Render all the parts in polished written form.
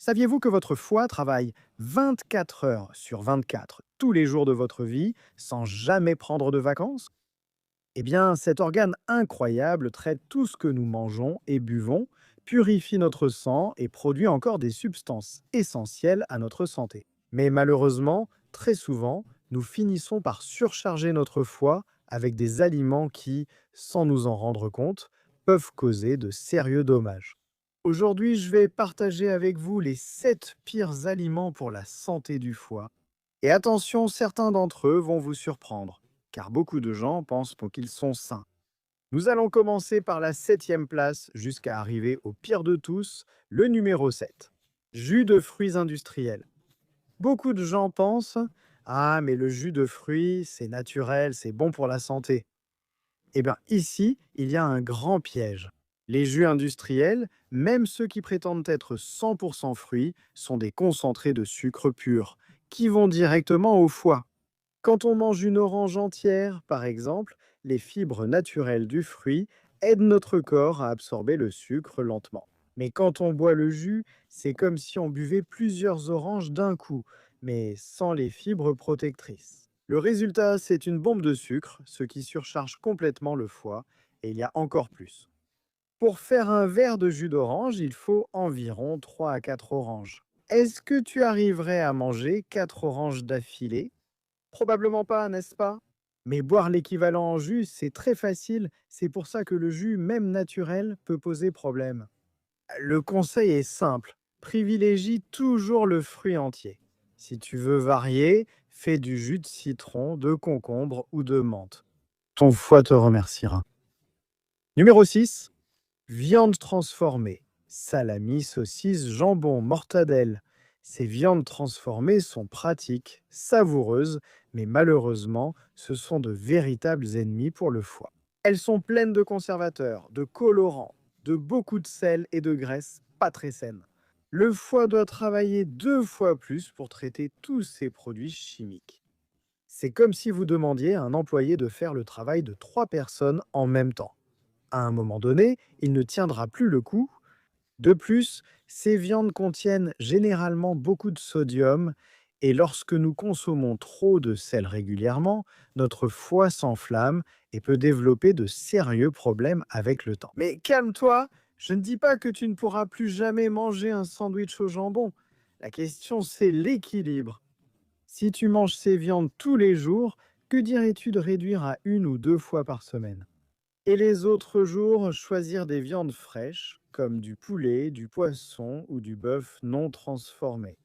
Saviez-vous que votre foie travaille 24 heures sur 24 tous les jours de votre vie sans jamais prendre de vacances? Eh bien, cet organe incroyable traite tout ce que nous mangeons et buvons, purifie notre sang et produit encore des substances essentielles à notre santé. Mais malheureusement, très souvent, nous finissons par surcharger notre foie avec des aliments qui, sans nous en rendre compte, peuvent causer de sérieux dommages. Aujourd'hui, je vais partager avec vous les 7 pires aliments pour la santé du foie. Et attention, certains d'entre eux vont vous surprendre, car beaucoup de gens pensent qu'ils sont sains. Nous allons commencer par la septième place jusqu'à arriver au pire de tous, le numéro 7. Jus de fruits industriels. Beaucoup de gens pensent: «Ah, mais le jus de fruits, c'est naturel, c'est bon pour la santé». Eh bien, ici, il y a un grand piège. Les jus industriels, même ceux qui prétendent être 100% fruits, sont des concentrés de sucre pur, qui vont directement au foie. Quand on mange une orange entière, par exemple, les fibres naturelles du fruit aident notre corps à absorber le sucre lentement. Mais quand on boit le jus, c'est comme si on buvait plusieurs oranges d'un coup, mais sans les fibres protectrices. Le résultat, c'est une bombe de sucre, ce qui surcharge complètement le foie, et il y a encore plus. Pour faire un verre de jus d'orange, il faut environ 3 à 4 oranges. Est-ce que tu arriverais à manger 4 oranges d'affilée? Probablement pas, n'est-ce pas? Mais boire l'équivalent en jus, c'est très facile. C'est pour ça que le jus, même naturel, peut poser problème. Le conseil est simple. Privilégie toujours le fruit entier. Si tu veux varier, fais du jus de citron, de concombre ou de menthe. Ton foie te remerciera. Numéro 6. Viande transformée. Salami, saucisse, jambon, mortadelle. Ces viandes transformées sont pratiques, savoureuses, mais malheureusement, ce sont de véritables ennemis pour le foie. Elles sont pleines de conservateurs, de colorants, de beaucoup de sel et de graisse pas très saines. Le foie doit travailler 2 fois plus pour traiter tous ces produits chimiques. C'est comme si vous demandiez à un employé de faire le travail de 3 personnes en même temps. À un moment donné, il ne tiendra plus le coup. De plus, ces viandes contiennent généralement beaucoup de sodium et lorsque nous consommons trop de sel régulièrement, notre foie s'enflamme et peut développer de sérieux problèmes avec le temps. Mais calme-toi, je ne dis pas que tu ne pourras plus jamais manger un sandwich au jambon. La question, c'est l'équilibre. Si tu manges ces viandes tous les jours, que dirais-tu de réduire à 1 ou 2 fois par semaine? Et les autres jours, choisir des viandes fraîches, comme du poulet, du poisson ou du bœuf non transformé.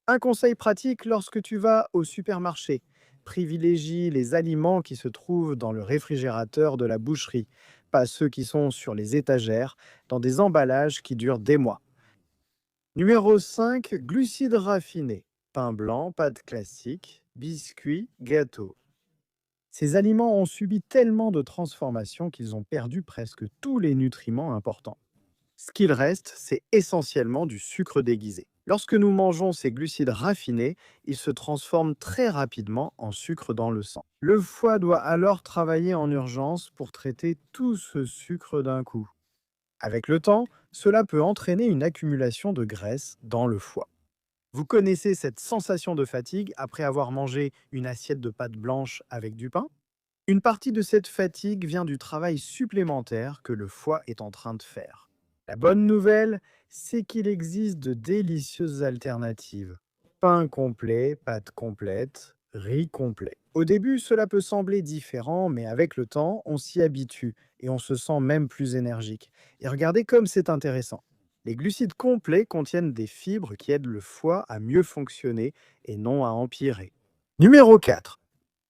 Un conseil pratique lorsque tu vas au supermarché. Privilégie les aliments qui se trouvent dans le réfrigérateur de la boucherie, pas ceux qui sont sur les étagères, dans des emballages qui durent des mois. Numéro 5, glucides raffinés. Pain blanc, pâtes classiques, biscuits, gâteaux. Ces aliments ont subi tellement de transformations qu'ils ont perdu presque tous les nutriments importants. Ce qu'il reste, c'est essentiellement du sucre déguisé. Lorsque nous mangeons ces glucides raffinés, ils se transforment très rapidement en sucre dans le sang. Le foie doit alors travailler en urgence pour traiter tout ce sucre d'un coup. Avec le temps, cela peut entraîner une accumulation de graisse dans le foie. Vous connaissez cette sensation de fatigue après avoir mangé une assiette de pâte blanche avec du pain? Une partie de cette fatigue vient du travail supplémentaire que le foie est en train de faire. La bonne nouvelle, c'est qu'il existe de délicieuses alternatives. Pain complet, pâtes complètes, riz complet. Au début, cela peut sembler différent, mais avec le temps, on s'y habitue et on se sent même plus énergique. Et regardez comme c'est intéressant. Les glucides complets contiennent des fibres qui aident le foie à mieux fonctionner et non à empirer. Numéro 4.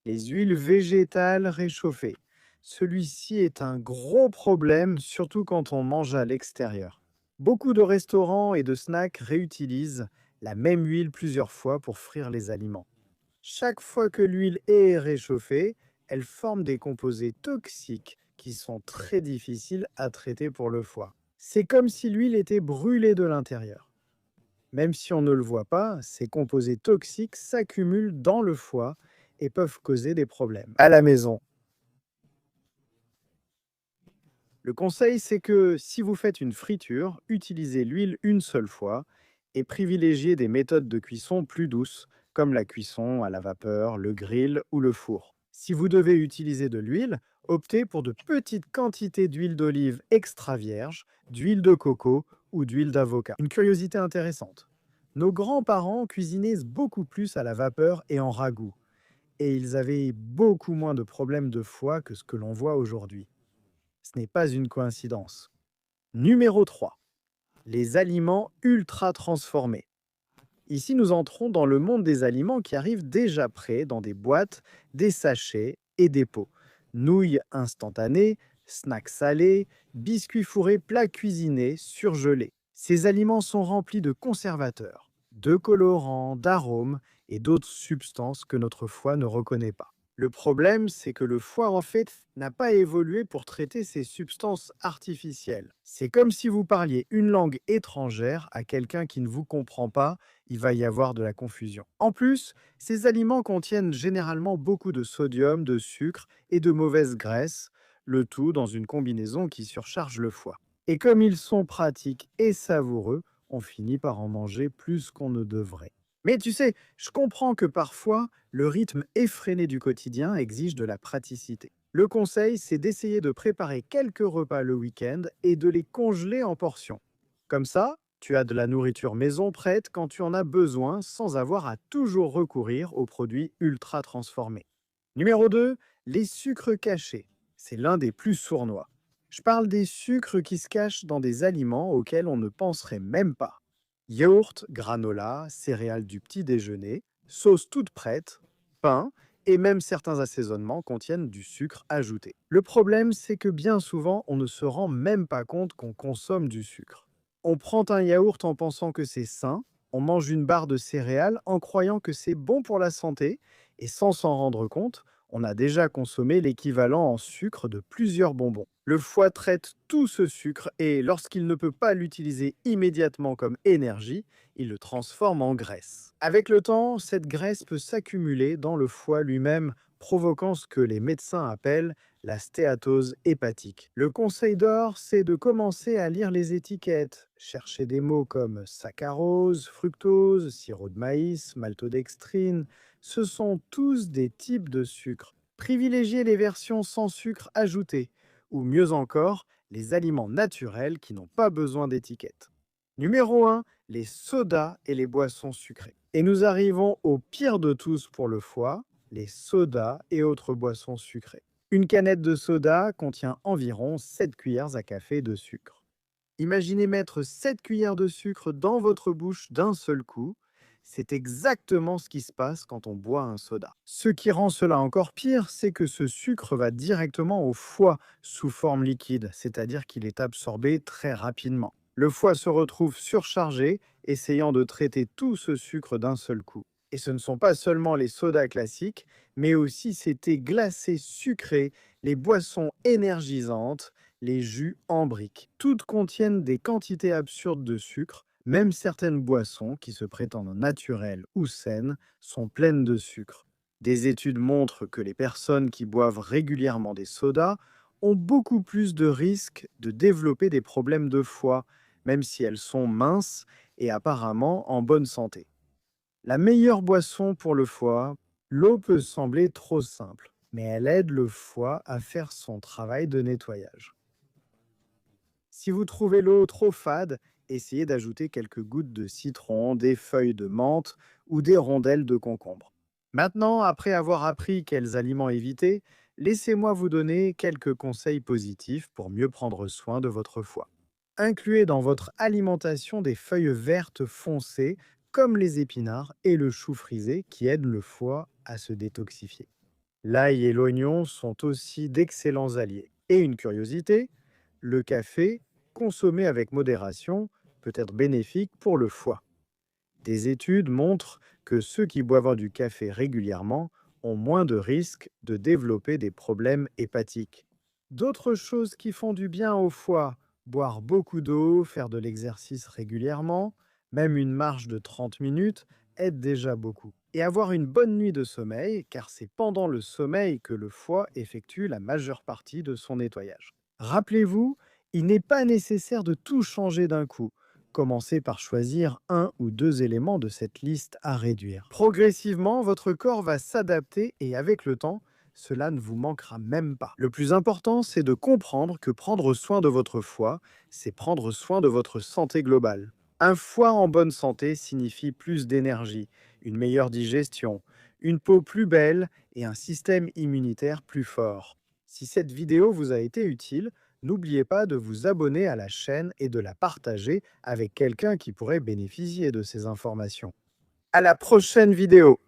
Les huiles végétales réchauffées. Celui-ci est un gros problème, surtout quand on mange à l'extérieur. Beaucoup de restaurants et de snacks réutilisent la même huile plusieurs fois pour frire les aliments. Chaque fois que l'huile est réchauffée, elle forme des composés toxiques qui sont très difficiles à traiter pour le foie. C'est comme si l'huile était brûlée de l'intérieur. Même si on ne le voit pas, ces composés toxiques s'accumulent dans le foie et peuvent causer des problèmes. À la maison, le conseil, c'est que si vous faites une friture, utilisez l'huile une seule fois et privilégiez des méthodes de cuisson plus douces, comme la cuisson à la vapeur, le grill ou le four. Si vous devez utiliser de l'huile, optez pour de petites quantités d'huile d'olive extra vierge, d'huile de coco ou d'huile d'avocat. Une curiosité intéressante. Nos grands-parents cuisinaient beaucoup plus à la vapeur et en ragoût, et ils avaient beaucoup moins de problèmes de foie que ce que l'on voit aujourd'hui. Ce n'est pas une coïncidence. Numéro 3. Les aliments ultra transformés. Ici, nous entrons dans le monde des aliments qui arrivent déjà prêts dans des boîtes, des sachets et des pots. Nouilles instantanées, snacks salés, biscuits fourrés, plats cuisinés, surgelés. Ces aliments sont remplis de conservateurs, de colorants, d'arômes et d'autres substances que notre foie ne reconnaît pas. Le problème, c'est que le foie, en fait, n'a pas évolué pour traiter ces substances artificielles. C'est comme si vous parliez une langue étrangère à quelqu'un qui ne vous comprend pas, il va y avoir de la confusion. En plus, ces aliments contiennent généralement beaucoup de sodium, de sucre et de mauvaises graisses, le tout dans une combinaison qui surcharge le foie. Et comme ils sont pratiques et savoureux, on finit par en manger plus qu'on ne devrait. Mais tu sais, je comprends que parfois, le rythme effréné du quotidien exige de la praticité. Le conseil, c'est d'essayer de préparer quelques repas le week-end et de les congeler en portions. Comme ça, tu as de la nourriture maison prête quand tu en as besoin sans avoir à toujours recourir aux produits ultra transformés. Numéro 2, les sucres cachés. C'est l'un des plus sournois. Je parle des sucres qui se cachent dans des aliments auxquels on ne penserait même pas. Yaourt, granola, céréales du petit déjeuner, sauces toutes prêtes, pain et même certains assaisonnements contiennent du sucre ajouté. Le problème, c'est que bien souvent, on ne se rend même pas compte qu'on consomme du sucre. On prend un yaourt en pensant que c'est sain, on mange une barre de céréales en croyant que c'est bon pour la santé, et sans s'en rendre compte, on a déjà consommé l'équivalent en sucre de plusieurs bonbons. Le foie traite tout ce sucre et lorsqu'il ne peut pas l'utiliser immédiatement comme énergie, il le transforme en graisse. Avec le temps, cette graisse peut s'accumuler dans le foie lui-même, provoquant ce que les médecins appellent la stéatose hépatique. Le conseil d'or, c'est de commencer à lire les étiquettes, chercher des mots comme saccharose, fructose, sirop de maïs, maltodextrine. Ce sont tous des types de sucre. Privilégiez les versions sans sucre ajouté, ou mieux encore, les aliments naturels qui n'ont pas besoin d'étiquette. Numéro 1, les sodas et les boissons sucrées. Et nous arrivons au pire de tous pour le foie, les sodas et autres boissons sucrées. Une canette de soda contient environ 7 cuillères à café de sucre. Imaginez mettre 7 cuillères de sucre dans votre bouche d'un seul coup. C'est exactement ce qui se passe quand on boit un soda. Ce qui rend cela encore pire, c'est que ce sucre va directement au foie sous forme liquide, c'est-à-dire qu'il est absorbé très rapidement. Le foie se retrouve surchargé, essayant de traiter tout ce sucre d'un seul coup. Et ce ne sont pas seulement les sodas classiques, mais aussi ces thés glacés sucrés, les boissons énergisantes, les jus en briques. Toutes contiennent des quantités absurdes de sucre. Même certaines boissons, qui se prétendent naturelles ou saines, sont pleines de sucre. Des études montrent que les personnes qui boivent régulièrement des sodas ont beaucoup plus de risques de développer des problèmes de foie, même si elles sont minces et apparemment en bonne santé. La meilleure boisson pour le foie, l'eau peut sembler trop simple, mais elle aide le foie à faire son travail de nettoyage. Si vous trouvez l'eau trop fade, essayez d'ajouter quelques gouttes de citron, des feuilles de menthe ou des rondelles de concombre. Maintenant, après avoir appris quels aliments éviter, laissez-moi vous donner quelques conseils positifs pour mieux prendre soin de votre foie. Incluez dans votre alimentation des feuilles vertes foncées comme les épinards et le chou frisé qui aident le foie à se détoxifier. L'ail et l'oignon sont aussi d'excellents alliés. Et une curiosité, le café, consommé avec modération, peut être bénéfique pour le foie. Des études montrent que ceux qui boivent du café régulièrement ont moins de risques de développer des problèmes hépatiques. D'autres choses qui font du bien au foie, boire beaucoup d'eau, faire de l'exercice régulièrement, même une marche de 30 minutes, aide déjà beaucoup. Et avoir une bonne nuit de sommeil, car c'est pendant le sommeil que le foie effectue la majeure partie de son nettoyage. Rappelez-vous, il n'est pas nécessaire de tout changer d'un coup. commencez par choisir un ou deux éléments de cette liste à réduire. Progressivement, votre corps va s'adapter et avec le temps, cela ne vous manquera même pas. Le plus important, c'est de comprendre que prendre soin de votre foie, c'est prendre soin de votre santé globale. Un foie en bonne santé signifie plus d'énergie, une meilleure digestion, une peau plus belle et un système immunitaire plus fort. Si cette vidéo vous a été utile, n'oubliez pas de vous abonner à la chaîne et de la partager avec quelqu'un qui pourrait bénéficier de ces informations. À la prochaine vidéo!